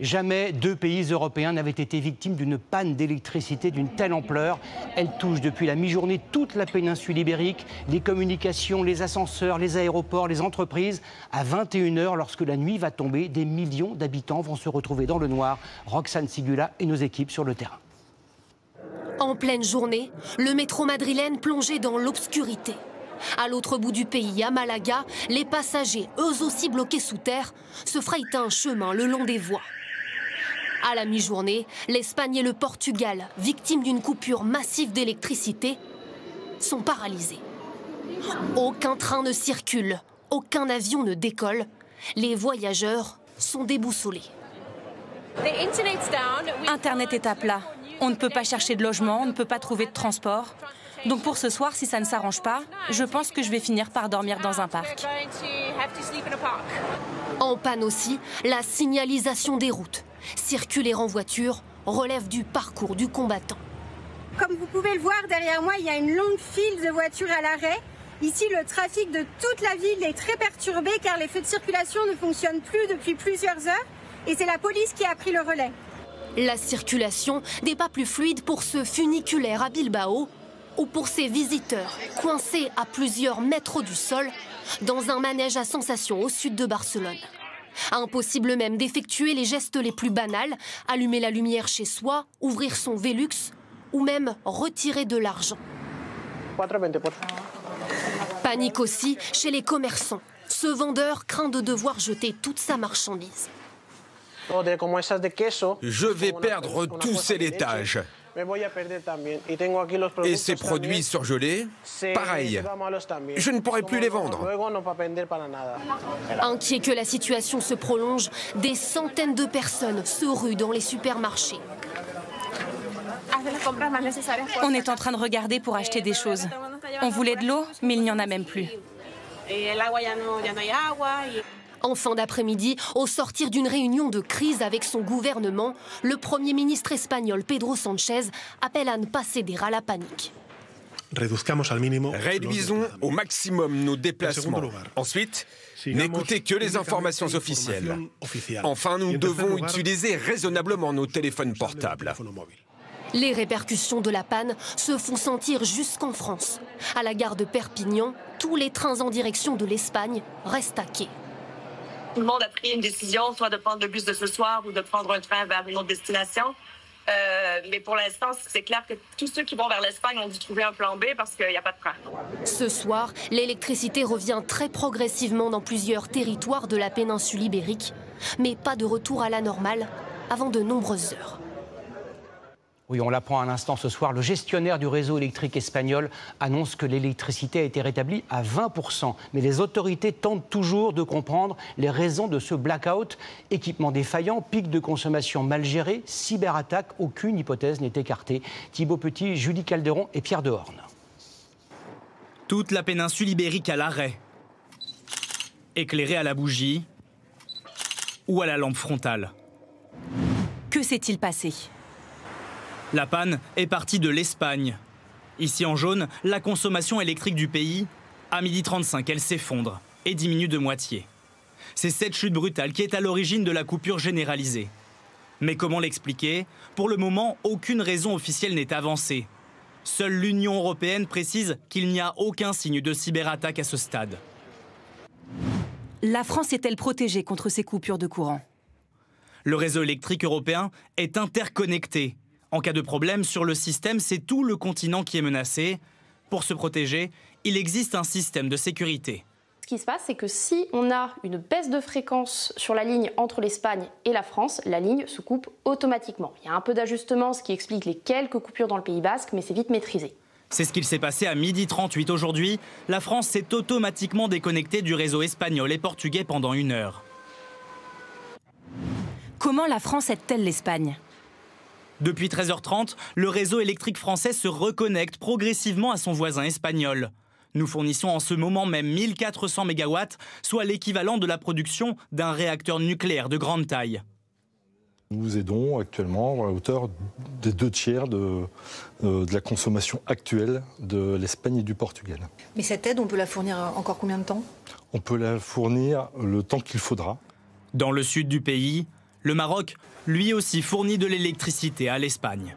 Jamais deux pays européens n'avaient été victimes d'une panne d'électricité d'une telle ampleur. Elle touche depuis la mi-journée toute la péninsule ibérique, les communications, les ascenseurs, les aéroports, les entreprises. À 21 h, lorsque la nuit va tomber, des millions d'habitants vont se retrouver dans le noir. Roxane Sigula et nos équipes sur le terrain. En pleine journée, le métro madrilène plongeait dans l'obscurité. À l'autre bout du pays, à Malaga, les passagers, eux aussi bloqués sous terre, se frayent un chemin le long des voies. À la mi-journée, l'Espagne et le Portugal, victimes d'une coupure massive d'électricité, sont paralysés. Aucun train ne circule, aucun avion ne décolle. Les voyageurs sont déboussolés. Internet est à plat. On ne peut pas chercher de logement, on ne peut pas trouver de transport. Donc pour ce soir, si ça ne s'arrange pas, je pense que je vais finir par dormir dans un parc. En panne aussi, la signalisation des routes. Circuler en voiture relève du parcours du combattant. Comme vous pouvez le voir derrière moi, il y a une longue file de voitures à l'arrêt. Ici, le trafic de toute la ville est très perturbé car les feux de circulation ne fonctionnent plus depuis plusieurs heures. Et c'est la police qui a pris le relais. La circulation n'est pas plus fluide pour ce funiculaire à Bilbao ou pour ces visiteurs coincés à plusieurs mètres du sol dans un manège à sensations au sud de Barcelone. Impossible même d'effectuer les gestes les plus banals, allumer la lumière chez soi, ouvrir son Velux ou même retirer de l'argent. Panique aussi chez les commerçants. Ce vendeur craint de devoir jeter toute sa marchandise. Je vais perdre tous ces laitages. Et ces produits surgelés, pareil. Je ne pourrai plus les vendre. Inquiet que la situation se prolonge, des centaines de personnes se ruent dans les supermarchés. On est en train de regarder pour acheter des choses. On voulait de l'eau, mais il n'y en a même plus. En fin d'après-midi, au sortir d'une réunion de crise avec son gouvernement, le Premier ministre espagnol Pedro Sánchez appelle à ne pas céder à la panique. Réduisons au maximum nos déplacements. Ensuite, n'écoutez que les informations officielles. Enfin, nous devons utiliser raisonnablement nos téléphones portables. Les répercussions de la panne se font sentir jusqu'en France. À la gare de Perpignan, tous les trains en direction de l'Espagne restent à quai. Tout le monde a pris une décision, soit de prendre le bus de ce soir ou de prendre un train vers une autre destination. Mais pour l'instant, c'est clair que tous ceux qui vont vers l'Espagne ont dû trouver un plan B parce qu'il n'y a pas de train. Ce soir, l'électricité revient très progressivement dans plusieurs territoires de la péninsule ibérique, mais pas de retour à la normale avant de nombreuses heures. Oui, on l'apprend à l'instant ce soir. Le gestionnaire du réseau électrique espagnol annonce que l'électricité a été rétablie à 20%. Mais les autorités tentent toujours de comprendre les raisons de ce blackout. Équipement défaillant, pic de consommation mal géré, cyberattaque, aucune hypothèse n'est écartée. Thibaut Petit, Julie Calderon et Pierre Dehorne. Toute la péninsule ibérique à l'arrêt. Éclairée à la bougie ou à la lampe frontale. Que s'est-il passé ? La panne est partie de l'Espagne. Ici en jaune, la consommation électrique du pays, à 12h35, elle s'effondre et diminue de moitié. C'est cette chute brutale qui est à l'origine de la coupure généralisée. Mais comment l'expliquer? Pour le moment, aucune raison officielle n'est avancée. Seule l'Union européenne précise qu'il n'y a aucun signe de cyberattaque à ce stade. La France est-elle protégée contre ces coupures de courant? Le réseau électrique européen est interconnecté. En cas de problème sur le système, c'est tout le continent qui est menacé. Pour se protéger, il existe un système de sécurité. Ce qui se passe, c'est que si on a une baisse de fréquence sur la ligne entre l'Espagne et la France, la ligne se coupe automatiquement. Il y a un peu d'ajustement, ce qui explique les quelques coupures dans le Pays Basque, mais c'est vite maîtrisé. C'est ce qu'il s'est passé à 12h38 aujourd'hui. La France s'est automatiquement déconnectée du réseau espagnol et portugais pendant 1 heure. Comment la France aide-t-elle l'Espagne ? Depuis 13h30, le réseau électrique français se reconnecte progressivement à son voisin espagnol. Nous fournissons en ce moment même 1400 MW, soit l'équivalent de la production d'un réacteur nucléaire de grande taille. Nous aidons actuellement à hauteur des 2/3 de la consommation actuelle de l'Espagne et du Portugal. Mais cette aide, on peut la fournir encore combien de temps? On peut la fournir le temps qu'il faudra. Dans le sud du pays, Le Maroc, lui aussi, fournit de l'électricité à l'Espagne.